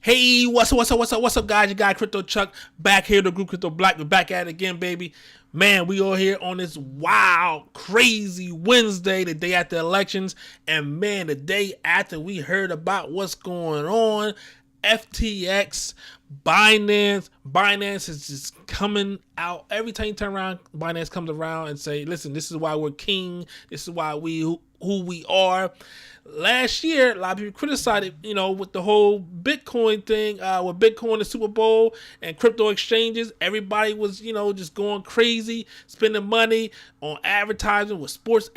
Hey, what's up, guys? You got Crypto Chuck back here, the group Crypto Black. We're back at it again, baby. Man, we all here on this wild, crazy Wednesday, the day after elections. And man, the day after we heard about what's going on, FTX, Binance is just coming out. Every time you turn around, Binance comes around and say, listen, this is why we're king. This is why who we are. Last year, a lot of people criticized it, with the whole Bitcoin thing, with Bitcoin, the Super Bowl, and crypto exchanges. Everybody was, just going crazy, spending money on advertising with sports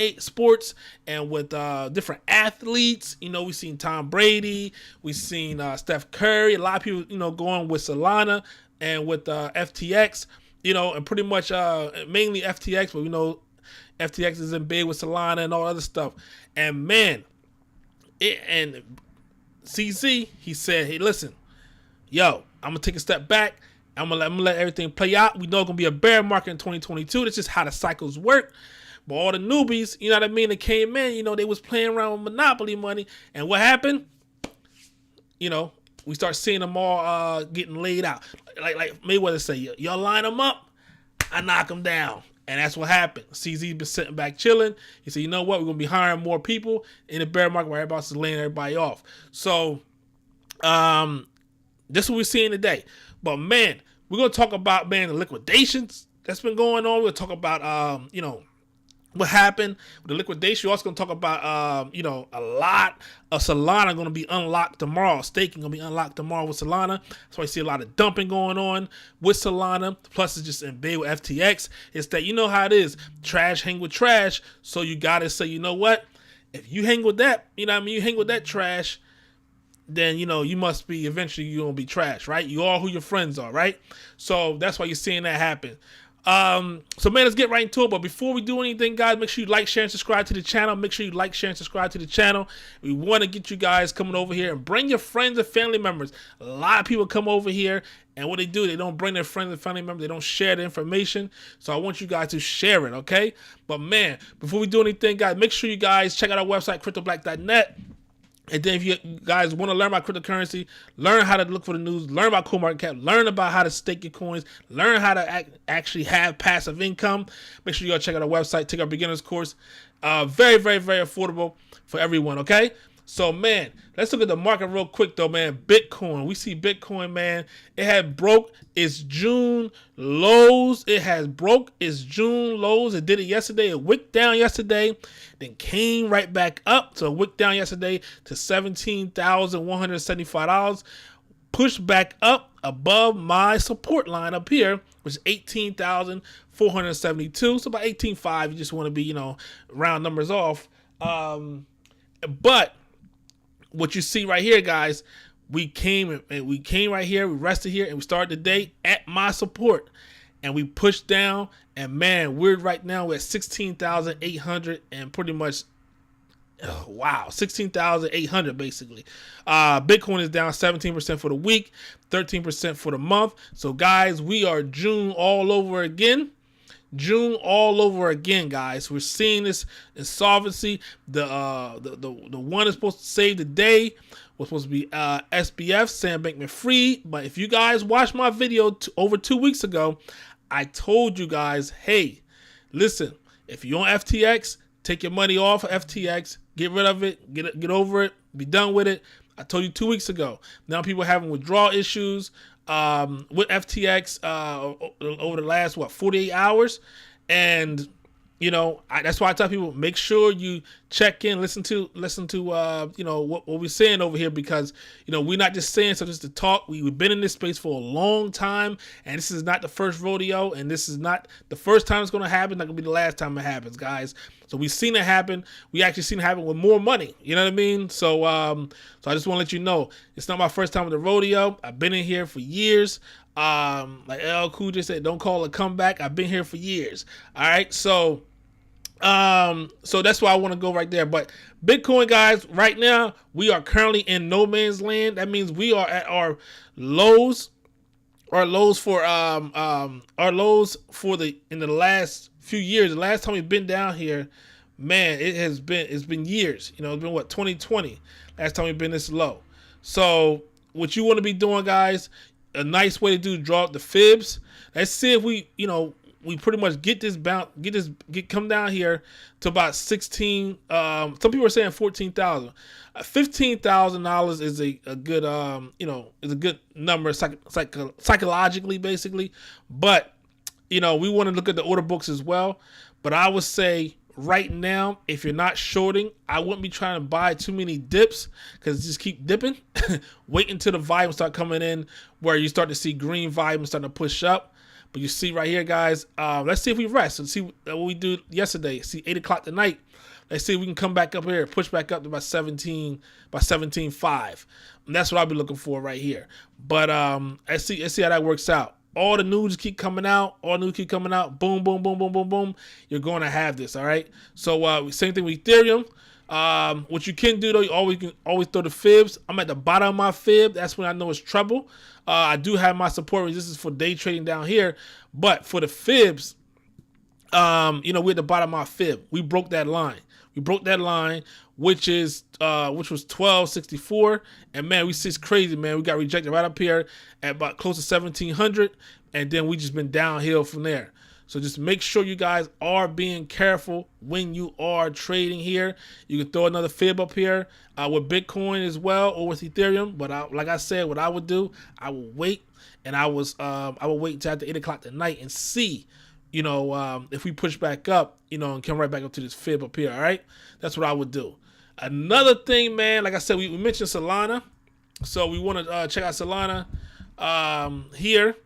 and with different athletes. We seen Tom Brady, we seen Steph Curry. A lot of people, going with Solana and with FTX, and pretty much mainly FTX, but FTX is in bed with Solana and all other stuff. And man, and CZ, he said, hey, listen, I'm going to take a step back. I'm gonna let everything play out. We know it's going to be a bear market in 2022. That's just how the cycles work. But all the newbies, you know what I mean, they came in, they was playing around with monopoly money. And what happened? We start seeing them all getting laid out. Like Mayweather say, y'all line them up, I knock them down. And that's what happened. CZ been sitting back chilling. He said, you know what? We're going to be hiring more people in the bear market where everybody's laying everybody off. So, this is what we're seeing today. But, man, we're going to talk about, the liquidations that's been going on. We're going to talk about, what happened with the liquidation. We're also going to talk about, a lot of Solana going to be unlocked tomorrow. Staking going to be unlocked tomorrow with Solana. So I see a lot of dumping going on with Solana. Plus, it's just in bed with FTX. It's that, you know how it is. Trash hang with trash. So you got to say, you know what? If you hang with that, you hang with that trash, then, you must be, eventually you're going to be trash, right? You are who your friends are, right? So that's why you're seeing that happen. So man, let's get right into it. But before we do anything, guys, make sure you like, share, and subscribe to the channel. Make sure you like, share, and subscribe to the channel. We want to get you guys coming over here and bring your friends and family members. A lot of people come over here, and what they do, they don't bring their friends and family members. They don't share the information. So I want you guys to share it, okay? But man, before we do anything, guys, make sure you guys check out our website, cryptoblack.net. And then if you guys want to learn about cryptocurrency, learn how to look for the news, learn about CoinMarketCap, learn about how to stake your coins, learn how to actually have passive income, make sure you go check out our website, take our beginner's course. Very, very, very affordable for everyone, okay? So, man, let's look at the market real quick, though, man. Bitcoin. We see Bitcoin, man. It had broke its June lows. It has broke its June lows. It did it yesterday. It wicked down yesterday, then came right back up. So, it wicked down yesterday to $17,175. Pushed back up above my support line up here, which is 18,472. So, about 18.5. You just want to be, round numbers off. But what you see right here, guys, we came right here, we rested here, and we started the day at my support, and we pushed down, and man, we're right now we're at 16,800 and pretty much, wow, 16,800 basically. Bitcoin is down 17% for the week, 13% for the month. So guys, we are June all over again. June all over again, guys. We're seeing this insolvency. The one that's supposed to save the day was supposed to be SBF, Sam Bankman-Fried. But if you guys watched my video over 2 weeks ago, I told you guys, hey, listen, if you're on FTX, take your money off of FTX, get rid of it, get over it, be done with it. I told you 2 weeks ago. Now people are having withdrawal issues with FTX over the last 48 hours, and that's why I tell people, make sure you check in, listen to what we're saying over here, because we're not just saying stuff just to talk. We've been in this space for a long time, and this is not the first rodeo, and this is not the first time it's going to happen. It's not going to be the last time it happens, guys. So we've seen it happen. We actually seen it happen with more money. You know what I mean? So so I just want to let you know, it's not my first time with the rodeo. I've been in here for years. Like LL Cool just said, don't call it a comeback. I've been here for years. All right, so that's why I want to go right there. But Bitcoin, guys, right now we are currently in no man's land. That means we are at our lows in the last few years. The last time we've been down here, man, it's been years. It's been what, 2020 last time we've been this low. So what you want to be doing, guys, a nice way to do, draw up the fibs. Let's see if we, we pretty much get this come down here to about 16. Some people are saying 14,000. $15,000 is a good, is a good number psychologically, basically. But, we want to look at the order books as well. But I would say right now, if you're not shorting, I wouldn't be trying to buy too many dips because just keep dipping. Wait until the volume start coming in where you start to see green volume starting to push up. But you see right here, guys, let's see if we rest. Let's see what we do yesterday. See 8 o'clock tonight. Let's see if we can come back up here, push back up to about 17.5. And that's what I'll be looking for right here. But let's see how that works out. All the news keep coming out. Boom, boom, boom, boom, boom, boom. You're going to have this, all right? So same thing with Ethereum. What you can do, though, you can always throw the fibs. I'm at the bottom of my fib. That's when I know it's trouble. I do have my support resistance for day trading down here. But for the fibs, we're at the bottom of my fib. We broke that line. Which was 1264, and man, we see it's crazy, man. We got rejected right up here at about close to 1700, and then we just been downhill from there. So just make sure you guys are being careful when you are trading here. You can throw another fib up here with Bitcoin as well, or with Ethereum. But like I said, what I would do, I will wait, and I would wait until after 8 o'clock tonight and see. If we push back up, and come right back up to this fib up here, all right? That's what I would do. Another thing, man, like I said, we mentioned Solana. So we want to check out Solana here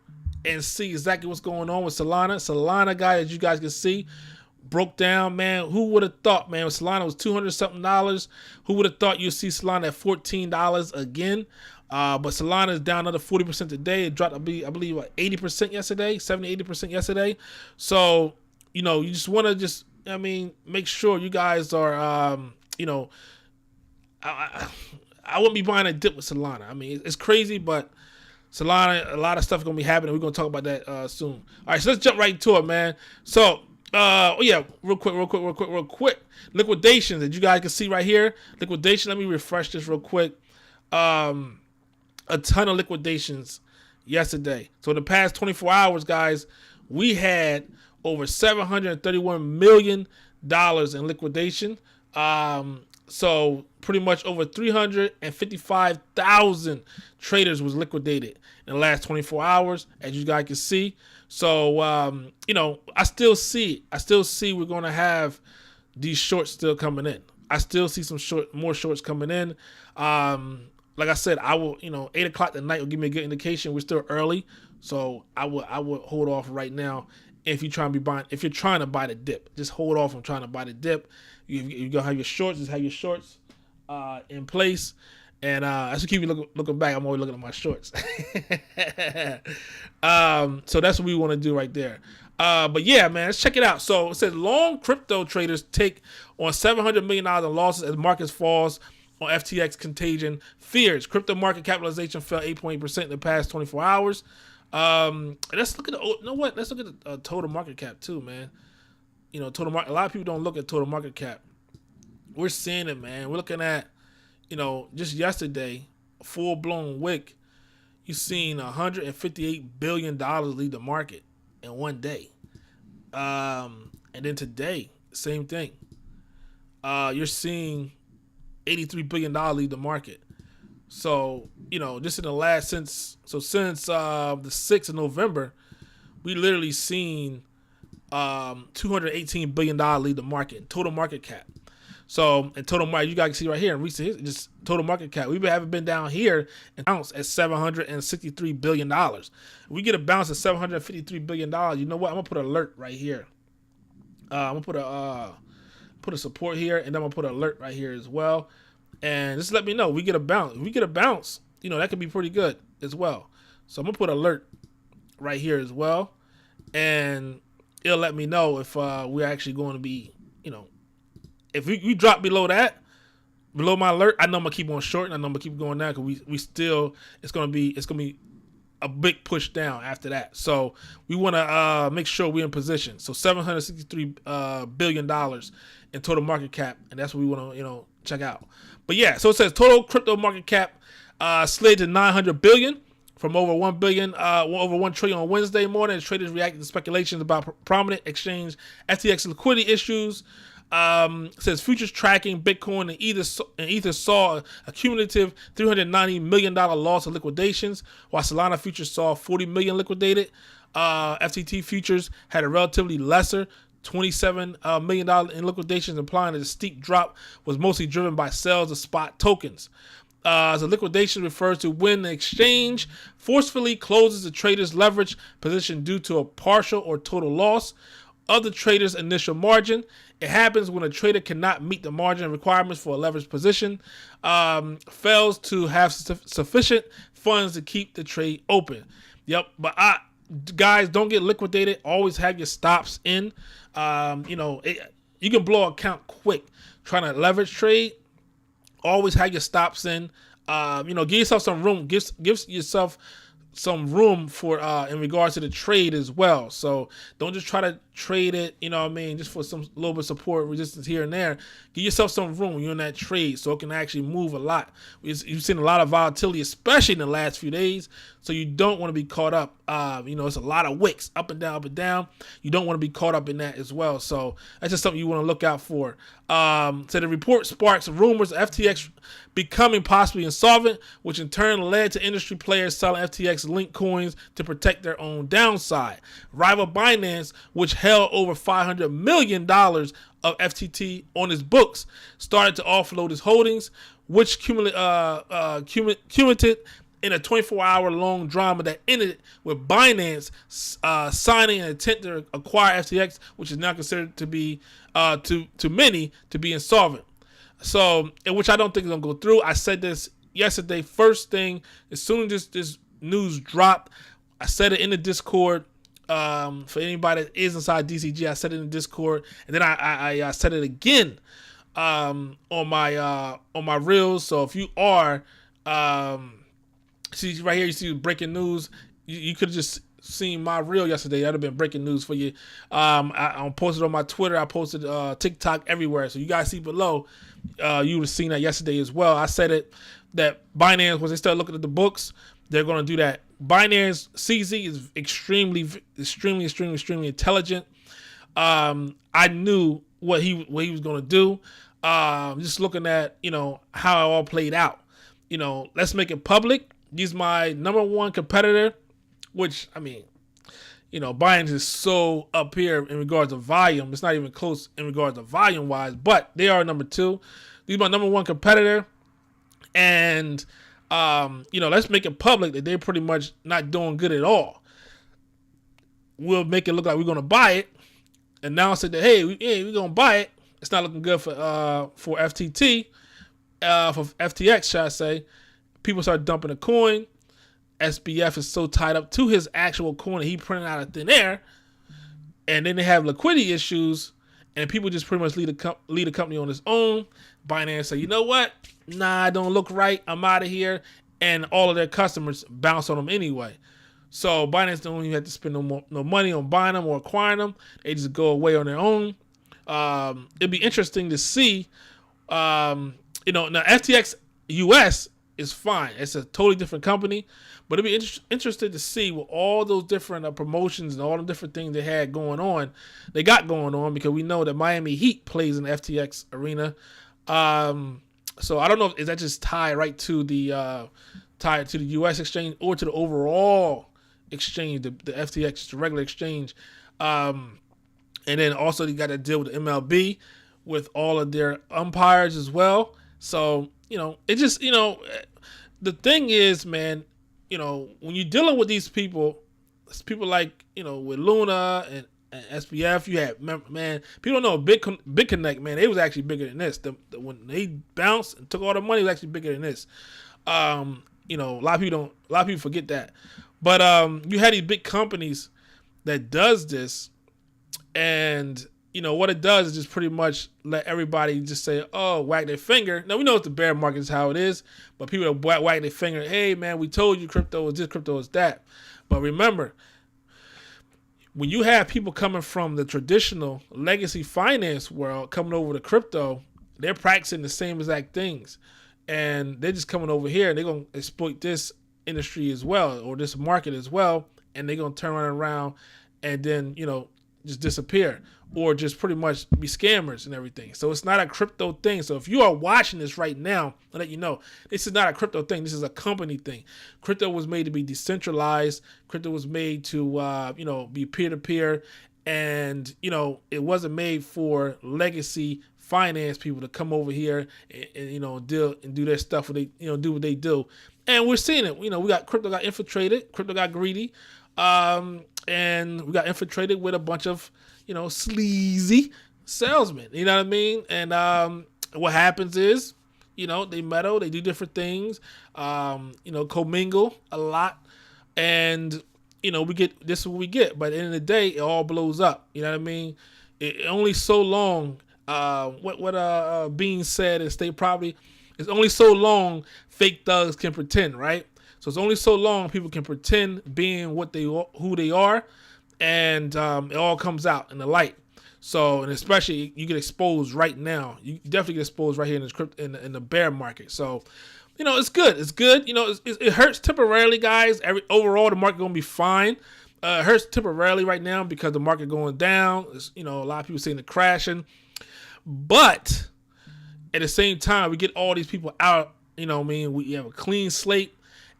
and see exactly what's going on with Solana. Solana, guys, as you guys can see, broke down, man. Who would have thought, man, Solana was $200-something. Who would have thought you'd see Solana at $14 again? But Solana is down another 40% today. It dropped, I believe, 80% yesterday, 70-80% yesterday. So, you just want to make sure you guys are, I wouldn't be buying a dip with Solana. I mean, it's crazy, but Solana, a lot of stuff is going to be happening. We're going to talk about that soon. All right, so let's jump right into it, man. So, real quick. Liquidations that you guys can see right here. Liquidation, let me refresh this real quick. A ton of liquidations yesterday. So in the past 24 hours, guys, we had over $731 million in liquidation. So pretty much over 355,000 traders was liquidated in the last 24 hours, as you guys can see. So, I still see we're going to have these shorts still coming in. I still see more shorts coming in. Like I said, I will, 8 o'clock tonight will give me a good indication. We're still early, so I would hold off right now. If you're trying to buy the dip, just hold off on trying to buy the dip. You're gonna have your shorts. Just have your shorts in place, and as you keep looking back, I'm always looking at my shorts. So that's what we want to do right there. But yeah, man, let's check it out. So it says long crypto traders take on $700 million in losses as markets falls on FTX contagion fears. Crypto market capitalization fell 8.8% in the past 24 hours. Let's look at let's look at the total market cap too, man. Total market. A lot of people don't look at total market cap. We're seeing it, man. We're looking at, just yesterday, a full blown wick. You've seen $158 billion leave the market in one day. And then today, same thing. You're seeing $83 billion leave the market. So, just in the last since the 6th of November, we literally seen $218 billion leave the market, total market cap. So, in total market, you guys can see right here in recent history, just total market cap. We haven't been down here and bounce at $763 billion. If we get a bounce at $753 billion, you know what? I'm going to put an alert right here. I'm going to put a support here, and then I'm going to put an alert right here as well. And just let me know. We get a bounce. If we get a bounce, that could be pretty good as well. So I'm going to put an alert right here as well. And it'll let me know if we're actually going to be, if we drop below my alert, I know I'm going to keep on short, and I know I'm going to keep going down because we still, it's going to be a big push down after that. So we want to make sure we're in position. So $763 billion in total market cap, and that's what we want to, check out. But yeah, so it says total crypto market cap slid to 900 billion from over 1 billion, over 1 trillion on Wednesday morning. As traders reacted to speculations about prominent exchange FTX liquidity issues. Says futures tracking Bitcoin and Ether saw a cumulative $390 million loss of liquidations, while Solana futures saw 40 million liquidated. FTT futures had a relatively lesser $27 million in liquidations, implying that the steep drop was mostly driven by sales of spot tokens. The liquidation refers to when the exchange forcefully closes the trader's leverage position due to a partial or total loss of the trader's initial margin. It happens when a trader cannot meet the margin requirements for a leverage position, fails to have sufficient funds to keep the trade open. Yep, but guys, don't get liquidated. Always have your stops in. You can blow an account quick trying to leverage trade. Always have your stops in. Give yourself some room. Give yourself some room for in regards to the trade as well. So don't just try to trade it, just for some little bit of support resistance here and there. Give yourself some room when you're in that trade so it can actually move a lot. You've seen a lot of volatility, especially in the last few days. So you don't want to be caught up. It's a lot of wicks up and down, up and down. You don't want to be caught up in that as well. So that's just something you want to look out for. So the report sparks rumors of FTX becoming possibly insolvent, which in turn led to industry players selling FTX linked coins to protect their own downside. Rival Binance, which held over $500 million of FTT on its books, started to offload its holdings, which cumulated in a 24-hour long drama that ended with Binance signing an intent to acquire FTX, which is now considered to be to many to be insolvent. So, which I don't think is gonna go through. I said this yesterday, first thing, as soon as this news dropped, I said it in the Discord. For anybody that is inside DCG, I said it in the Discord, and then I said it again on my reels. So if you are see right here, you see breaking news. You could have just seen my reel yesterday. That'd have been breaking news for you. I posted on my Twitter. I posted TikTok, everywhere. So you guys see below. You would have seen that yesterday as well. I said it that Binance, once they start looking at the books, they're going to do that. Binance CZ is extremely intelligent. I knew what he was going to do. Just looking at how it all played out. Let's make it public. He's my number one competitor, which Binance is so up here in regards to volume. It's not even close in regards to volume wise, but they are number two. He's my number one competitor, and let's make it public that they're pretty much not doing good at all. We'll make it look like we're gonna buy it, announce it that we're gonna buy it. It's not looking good for FTT, for FTX, should I say? People start dumping a coin. SBF is so tied up to his actual coin that he printed out of thin air, and then they have liquidity issues, and people just pretty much lead a company on its own. Binance say, you know what? Nah, don't look right. I'm out of here, and all of their customers bounce on them anyway. So Binance don't even have to spend no money on buying them or acquiring them. They just go away on their own. It'd be interesting to see. Now FTX US is fine. It's a totally different company, but it'd be interested to see what all those different promotions and all the different things they got going on, because we know that Miami Heat plays in the FTX arena. So I don't know if that just tied right to the US exchange or to the overall exchange, the FTX, the regular exchange. And then also you got to deal with the MLB with all of their umpires as well. So it just, the thing is, man, when you're dealing with these people, it's people like, with Luna and SBF, you have, man, people don't know Big Connect, man, they was actually bigger than this. When they bounced and took all the money, it was actually bigger than this. A lot of people forget that. But you had these big companies that does this, and what it does is just pretty much let everybody just say, oh, wag their finger. Now, we know it's the bear market is how it is, but people wag their finger. Hey, man, we told you crypto is this, crypto is that. But remember, when you have people coming from the traditional legacy finance world coming over to crypto, they're practicing the same exact things. and they're just coming over here and they're gonna exploit this industry as well, or this market as well, and they're gonna turn around and then just disappear, or just pretty much be scammers and everything. So it's not a crypto thing. So if you are watching this right now, I'll let you know this is not a crypto thing. This is a company thing. Crypto was made to be decentralized. Crypto was made to be peer-to-peer, and it wasn't made for legacy finance people to come over here and deal and do their stuff. What they do what they do, and we're seeing it. We got crypto got infiltrated. Crypto got greedy. And we got infiltrated with a bunch of, sleazy salesmen. You know what I mean? And what happens is, they meddle, they do different things, commingle a lot, and we get this is what we get. But at the end of the day, it all blows up. You know what I mean? It only so long. What Bean said in State Property, it's only so long fake thugs can pretend, right? So it's only so long people can pretend being who they are, and it all comes out in the light. So, and especially you get exposed right now. You definitely get exposed right here in the bear market. So, it's good. It's good. It hurts temporarily, guys. Overall, the market gonna be fine. It hurts temporarily right now because the market going down. It's, a lot of people saying it crashing, but at the same time, we get all these people out. We have a clean slate.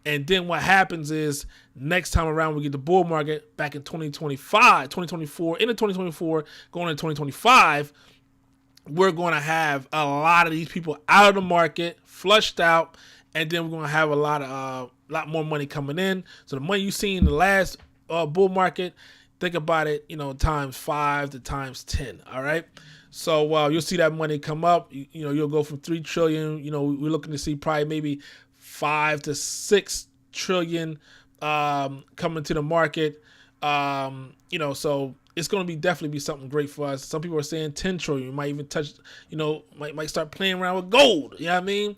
And then what happens is next time around we get the bull market back in 2024, into 2024, going into 2025, we're going to have a lot of these people out of the market, flushed out, and then we're going to have a lot more money coming in. So the money you see in the last bull market, think about it, times 5 to times 10. All right. So you'll see that money come up. You'll go from 3 trillion. We're looking to see probably maybe 5 to 6 trillion coming to the market. So it's going to definitely be something great for us. Some people are saying 10 trillion. We might even touch, might start playing around with gold. You know what I mean?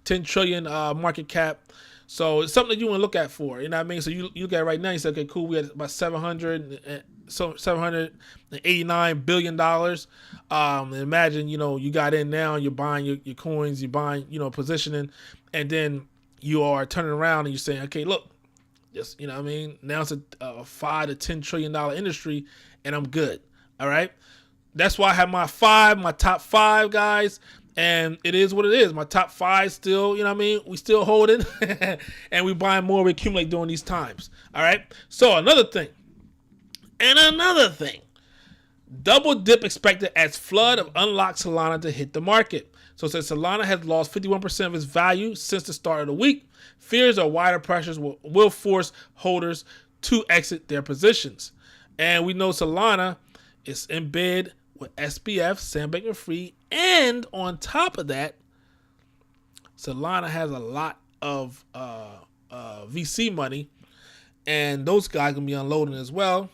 10 trillion market cap. So it's something that you want to look at for. You know what I mean? So you look at it right now. You say, okay, cool. We had about $789 billion. And imagine, you got in now, you're buying your coins, you're buying, positioning, and then you are turning around and you're saying, okay, look, just, now it's a $5 to $10 trillion industry and I'm good. All right. That's why I have my top five guys. And it is what it is. My top 5 still, we still holding and we buying more, we accumulate during these times. All right. So another thing, double dip expected as flood of unlocked Solana to hit the market. So since Solana has lost 51% of its value since the start of the week, fears of wider pressures will force holders to exit their positions. And we know Solana is in bed with SBF, Sam Bankman-Fried, and on top of that, Solana has a lot of VC money, and those guys gonna be unloading as well.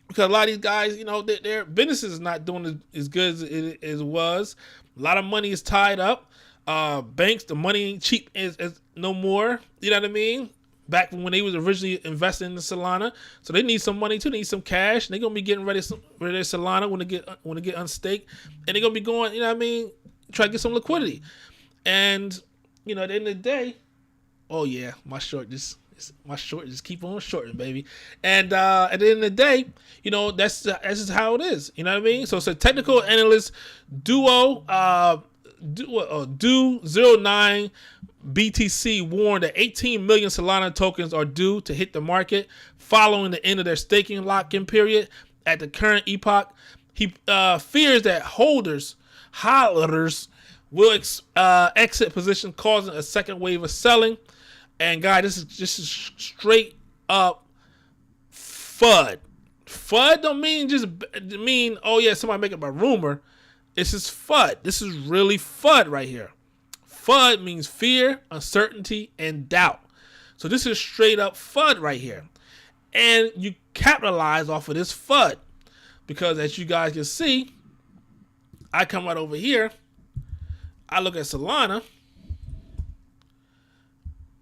Because a lot of these guys, their business is not doing as good as it was. A lot of money is tied up. Banks, the money ain't cheap as no more. You know what I mean? Back when they was originally investing in the Solana, so they need some money too. They need some cash. And they're gonna be getting ready of their Solana when they get unstaked, and they're gonna be going. Try to get some liquidity. And at the end of the day, oh yeah, my short just keep on shorting, baby. And at the end of the day, that's just how it is. You know what I mean? So it's a technical analyst duo, do 09 BTC warned that 18 million Solana tokens are due to hit the market following the end of their staking lock-in period at the current epoch. He fears that hodlers will exit position, causing a second wave of selling. And guys, this is straight up FUD. FUD don't mean oh yeah, somebody make up a rumor. It's just FUD. This is really FUD right here. FUD means fear, uncertainty, and doubt. So this is straight up FUD right here. And you capitalize off of this FUD. Because as you guys can see, I come right over here. I look at Solana.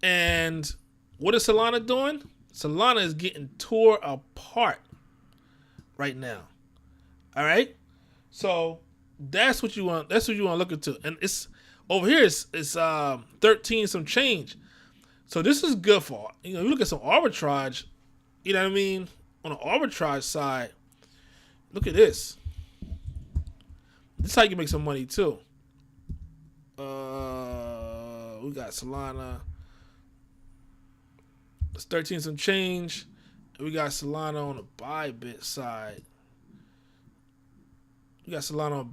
And what is Solana doing? Solana is getting tore apart right now. All right? So that's what you want. That's what you want to look into. And it's Over here it's 13 some change. So this is good for, you know, you look at some arbitrage, you know what I mean? On the arbitrage side, look at this. This is how you can make some money too. We got Solana. It's 13 some change. We got Solana on the Bybit side. Solana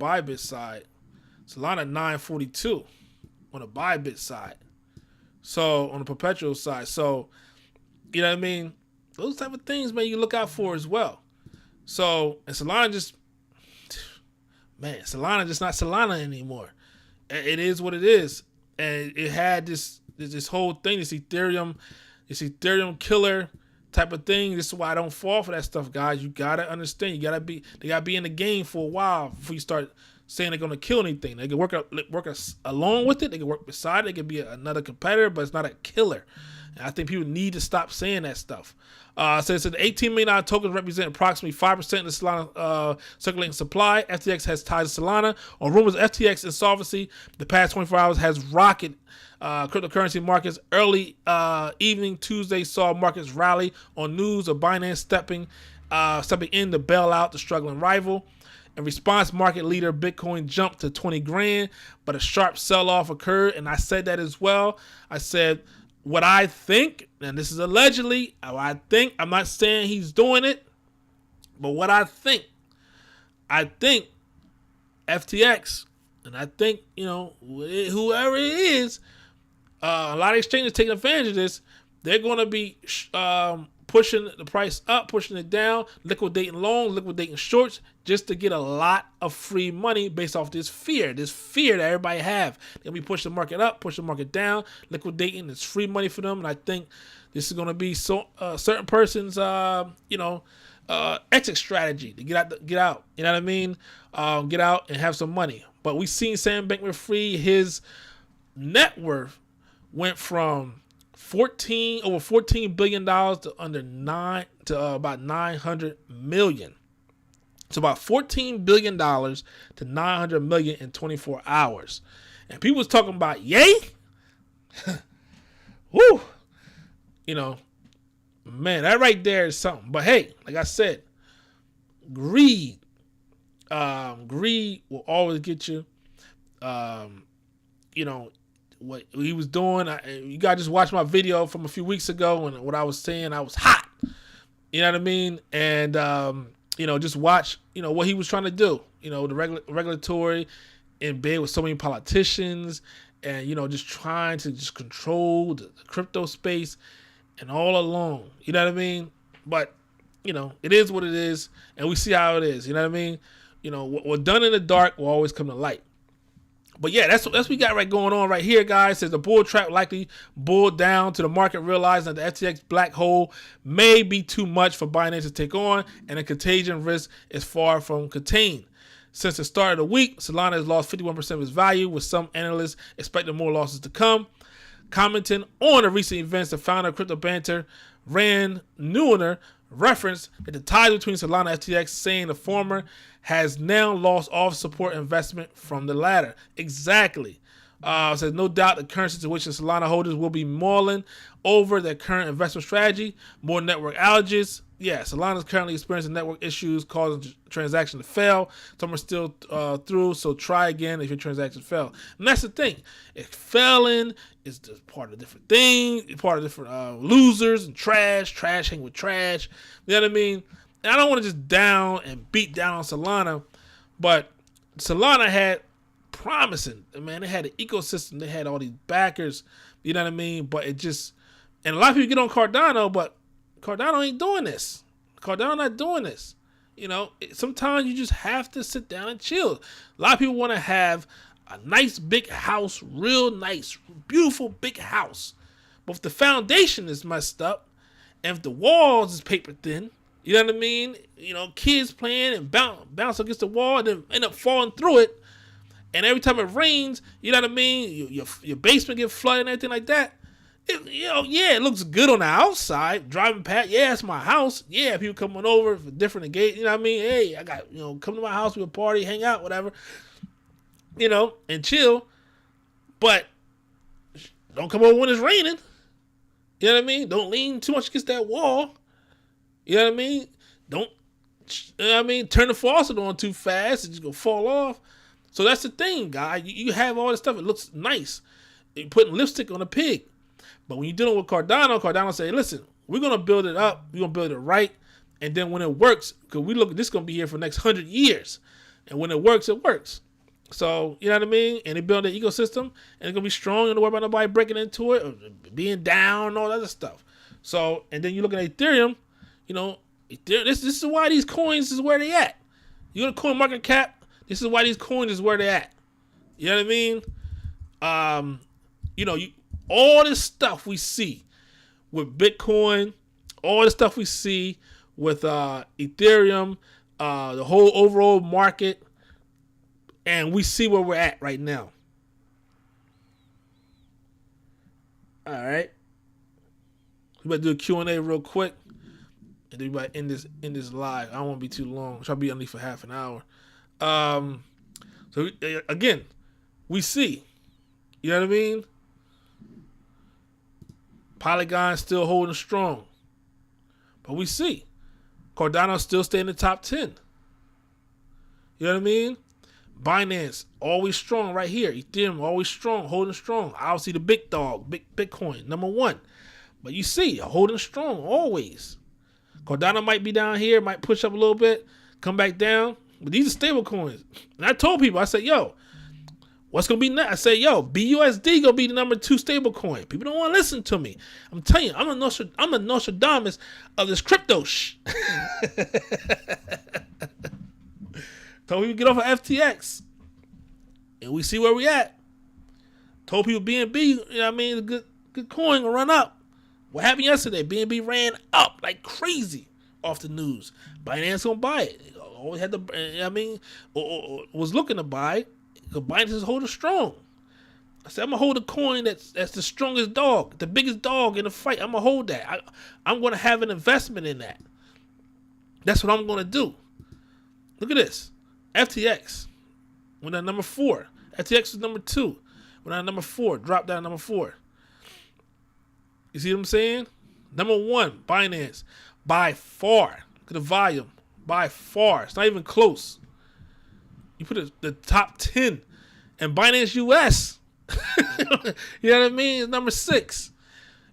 $9.42 on the Bybit side. So on the perpetual side. So, you know what I mean? Those type of things, man, you look out for as well. So, and Solana just not Solana anymore. It is what it is. And it had this whole thing, this Ethereum killer type of thing. This is why I don't fall for that stuff, guys. You gotta understand. They gotta be in the game for a while before you start saying they're gonna kill anything. They can work along with it. They can work beside it. They can be another competitor, but it's not a killer. And I think people need to stop saying that stuff. So it said the 18 million tokens represent approximately 5% of the Solana circulating supply. FTX has ties to Solana. On rumors of FTX insolvency, the past 24 hours has rocketed cryptocurrency markets. Early evening Tuesday saw markets rally on news of Binance stepping in to bail out the struggling rival. In response, market leader Bitcoin jumped to 20 grand, but a sharp sell-off occurred, and I said that as well. I said, what I think, and this is allegedly, I'm not saying he's doing it, but what I think FTX, and I think, you know, whoever it is, a lot of exchanges taking advantage of this. They're going to be pushing the price up, pushing it down, liquidating longs, liquidating shorts, just to get a lot of free money based off this fear that everybody have. They'll be pushing the market up, pushing the market down, liquidating. It's free money for them, and I think this is going to be certain person's exit strategy to get out. You know what I mean? Get out and have some money. But we seen Sam Bankman-Fried, his net worth went from over $14 billion to about $900 million. So about $14 billion to $900 million in 24 hours. And people was talking about, yay? Woo! You know, man, that right there is something. But hey, like I said, greed will always get you. You know, what he was doing, you guys just watch my video from a few weeks ago, and what I was saying, I was hot. You know what I mean? And just watch, what he was trying to do. The regulatory in bed with so many politicians, and just trying to just control the crypto space, and all along. You know what I mean? But it is what it is, and we see how it is. You know what I mean? What's done in the dark will always come to light. But yeah, that's what we got going on right here, guys. Says the bull trap likely bulled down to the market realizing that the FTX black hole may be too much for Binance to take on, and the contagion risk is far from contained. Since the start of the week, Solana has lost 51% of its value, with some analysts expecting more losses to come. Commenting on the recent events, the founder of Crypto Banter, Rand Neuner, referenced that the ties between Solana and FTX, saying the former has now lost all support investment from the latter. Exactly. Says no doubt the current situation Solana holders will be mulling over their current investment strategy. More network outages. Yeah, Solana is currently experiencing network issues causing transactions to fail. Some are still through, so try again if your transaction failed. And that's the thing. It's failing. It's just part of a different thing. It's part of different losers and trash. Trash hang with trash. You know what I mean? And I don't want to just down and beat down on Solana, but Solana had promising. Man, they had an ecosystem. They had all these backers. You know what I mean? But it just, and a lot of people get on Cardano, but Cardano ain't doing this. Cardano not doing this. Sometimes you just have to sit down and chill. A lot of people want to have a nice big house, real nice, beautiful big house. But if the foundation is messed up, and if the walls is paper thin, you know what I mean? Kids playing and bounce against the wall and then end up falling through it. And every time it rains, you know what I mean? Your basement get flooded and everything like that. It looks good on the outside. Driving past, yeah, it's my house. Yeah, people coming over for different engagement. You know what I mean? Hey, I got, come to my house, we a party, hang out, whatever. And chill. But don't come over when it's raining. You know what I mean? Don't lean too much against that wall. You know what I mean? Don't, you know what I mean? Turn the faucet on too fast. It's just going to fall off. So that's the thing, guy. You have all this stuff. It looks nice. You're putting lipstick on a pig. But when you're dealing with Cardano say, listen, we're going to build it up. We're going to build it right. And then when it works, because this is going to be here for the next 100 years. And when it works, it works. So, you know what I mean? And they build an ecosystem, and it's going to be strong. You don't worry about nobody breaking into it or being down and all that other stuff. So, and then you look at Ethereum, you know, this is why these coins is where they at. You go to coin market cap, this is why these coins is where they at. You know what I mean? You know, all this stuff we see with Bitcoin, all the stuff we see with Ethereum, the whole overall market, and we see where we're at right now. All right. We better do a Q&A real quick. And then we might end this live. I don't want to be too long. Try to be only for half an hour. So again, we see. You know what I mean? Polygon still holding strong. But we see. Cardano still stay in the top 10. You know what I mean? Binance, always strong right here. Ethereum, always strong, holding strong. Obviously the big dog, Bitcoin, number one. But you see, holding strong, always. Cardano might be down here, might push up a little bit, come back down. But these are stable coins. And I told people, I said, yo, what's going to be next? I said, yo, BUSD going to be the number 2 stable coin. People don't want to listen to me. I'm telling you, I'm a Nostradamus of this crypto Told people to get off of FTX. And we see where we at. Told people BNB, you know what I mean, a good coin will run up. What happened yesterday? BNB ran up like crazy off the news. Binance gonna buy it. Always had the, you know what I mean, or was looking to buy. Because Binance is holding strong. I said, I'm gonna hold a coin that's the strongest dog, the biggest dog in the fight. I'm gonna hold that. I'm gonna have an investment in that. That's what I'm gonna do. Look at this. FTX went down number 4. FTX was number 2. Went down number 4. Dropped down number 4. You see what I'm saying? Number 1, Binance. By far. Look at the volume. By far. It's not even close. You put the top 10. And Binance US. You know what I mean? It's number 6.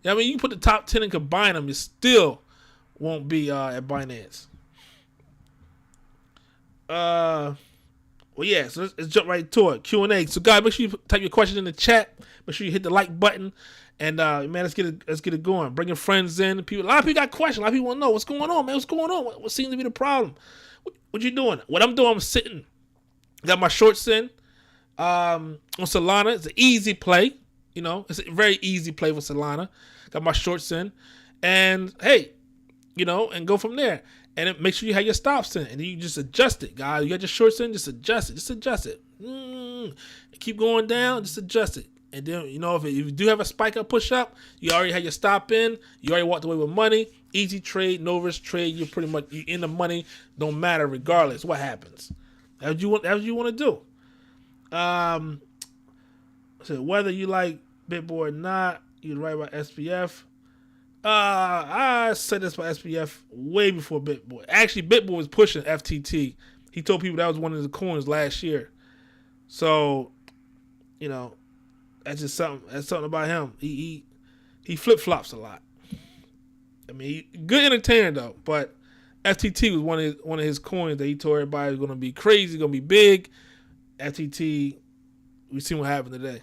You know what I mean? You put the top 10 and combine them, you still won't be at Binance. Well, yeah, so let's jump right to it. Q&A. So, guys, make sure you type your question in the chat. Make sure you hit the like button. And, man, let's get it going. Bring your friends in. A lot of people got questions. A lot of people want to know what's going on, man. What's going on? What seems to be the problem? What you doing? What I'm doing, I'm sitting. Got my shorts in on Solana. It's an easy play. You know, it's a very easy play for Solana. Got my shorts in. And, hey, you know, and go from there. And then make sure you have your stops in. And then you just adjust it, guys. You got your shorts in, just adjust it. Just adjust it. Keep going down, just adjust it. And then, you know, if you do have a spike up, push up, you already had your stop in. You already walked away with money. Easy trade, no risk trade. You're in the money. Don't matter regardless what happens. That's what you want to do. So whether you like Bitboy or not, you're right about SPF. I said this about SPF way before Bitboy. Actually, Bitboy was pushing FTT. He told people that was one of the coins last year. So, you know, that's just something. That's something about him. He flip flops a lot. I mean, good entertainer though. But FTT was one of his coins that he told everybody was going to be crazy, going to be big. FTT, we seen what happened today.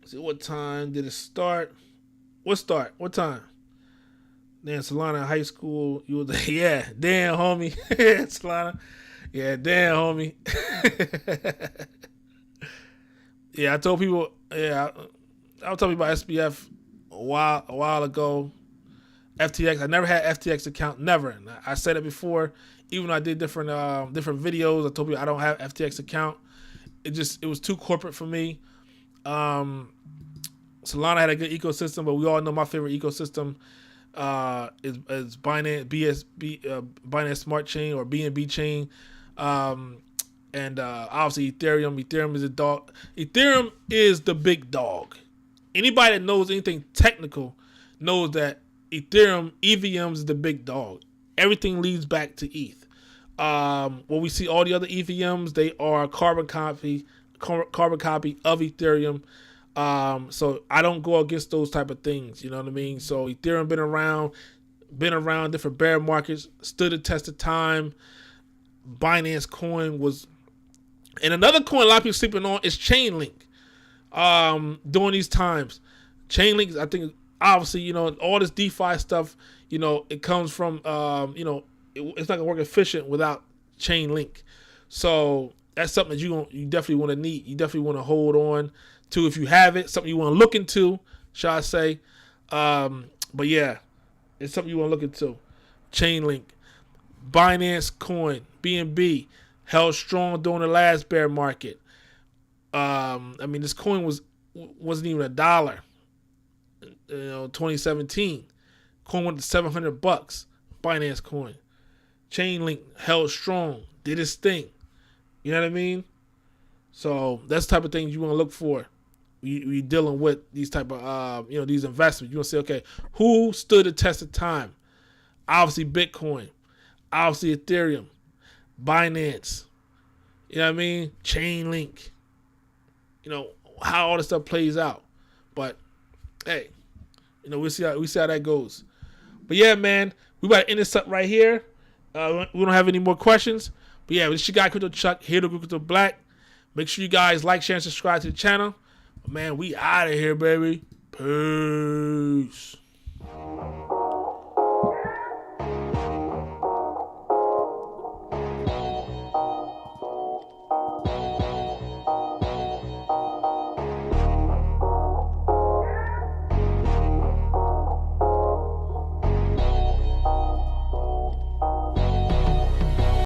See, what time did it start? What time? Damn, Solana High School. You was yeah, damn homie. Solana. Yeah, damn homie. Yeah, I told people. Yeah, I was talking about SPF a while ago. FTX. I never had FTX account. Never. And I said it before. Even though I did different videos, I told people I don't have FTX account. It was too corporate for me. Solana had a good ecosystem, but we all know my favorite ecosystem is Binance, Binance Smart Chain or BNB Chain, and And obviously Ethereum. Ethereum is a dog. Ethereum is the big dog. Anybody that knows anything technical knows that Ethereum, EVMs is the big dog. Everything leads back to ETH. When we see all the other EVMs, they are carbon copy of Ethereum. So I don't go against those type of things. You know what I mean? So Ethereum been around different bear markets, stood the test of time. Binance coin was, and another coin a lot of people sleeping on is Chainlink. During these times, Chainlink, I think, obviously, you know, all this DeFi stuff, you know, it comes from, you know, it's not gonna work efficient without Chainlink. So that's something that you definitely want to need. You definitely want to hold on to if you have it. Something you want to look into, shall I say? But yeah, it's something you want to look into. Chainlink, Binance coin, BNB, held strong during the last bear market. I mean, this coin wasn't even $1. You know, 2017, coin went to $700. Binance coin, Chainlink held strong, did its thing. You know what I mean? So that's the type of things you want to look for. We dealing with these type of you know, these investments. You want to say, okay, who stood the test of time? Obviously Bitcoin, obviously Ethereum, Binance. You know what I mean? Chainlink. You know how all this stuff plays out. But hey, you know, we see how that goes. But yeah, man, we about to end this up right here. We don't have any more questions. But yeah, this is your guy Crypto Chuck, here to Crypto Black. Make sure you guys like, share, and subscribe to the channel. But man, we out of here, baby. Peace.